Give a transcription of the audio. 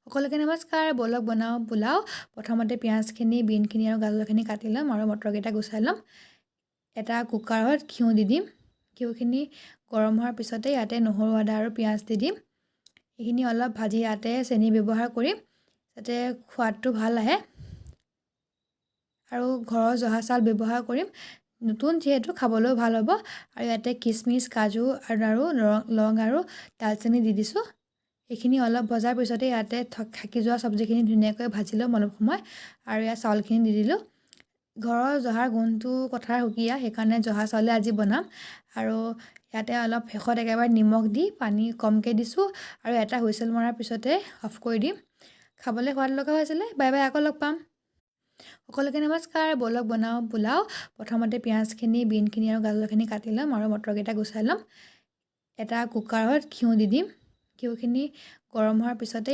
সকলোকে নমস্কাৰ। ব'লক বনাওঁ পোলাও। প্ৰথমতে পিঁয়াজখিনি, বিনখিনি আৰু গাজৰখিনি কাটি ল'ম আৰু মটৰকেইটা গুচাই ল'ম। এটা কুকাৰত ঘিউ দি দিম। ঘিউখিনি গৰম হোৱাৰ পিছতে ইয়াতে নহৰু, আদা আৰু পিঁয়াজ দি দিম। এইখিনি অলপ ভাজি ইয়াতে চেনি ব্যৱহাৰ কৰিম যাতে সোৱাদটো ভাল আহে আৰু ঘৰৰ জহা চাউল ব্যৱহাৰ কৰিম। নতুন যিহেতু খাবলৈও ভাল হ'ব। আৰু ইয়াতে কিচমিচ, কাজু আৰু লং আৰু দালচেনি দি দিছোঁ। এইখিনি অলপ ভজাৰ পিছতে ইয়াতে থাকি যোৱা চব্জিখিনি ধুনীয়াকৈ ভাজি ল'ম অলপ সময় আৰু ইয়াত চাউলখিনি দি দিলোঁ। ঘৰৰ জহাৰ গোন্ধটো কথাৰ সুকীয়া, সেইকাৰণে জহা চাউলে আজি বনাম। আৰু ইয়াতে অলপ শেষত একেবাৰে নিমখ দি পানী কমকৈ দিছোঁ আৰু এটা হুইচেল মৰাৰ পিছতে অফ কৰি দিম। খাবলৈ সোৱাদ লগা হৈছিলে। বাই বাই, আকৌ লগ পাম। সকলোকে নমস্কাৰ। ব'লক বনাওঁ পোলাও। প্ৰথমতে পিঁয়াজখিনি, বিনখিনি আৰু গাজৰখিনি কাটি ল'ম আৰু মটৰকেইটা গুচাই ল'ম। এটা কুকাৰত ঘিউ দি দিম। ঘিউখিনি গৰম হোৱাৰ পিছতে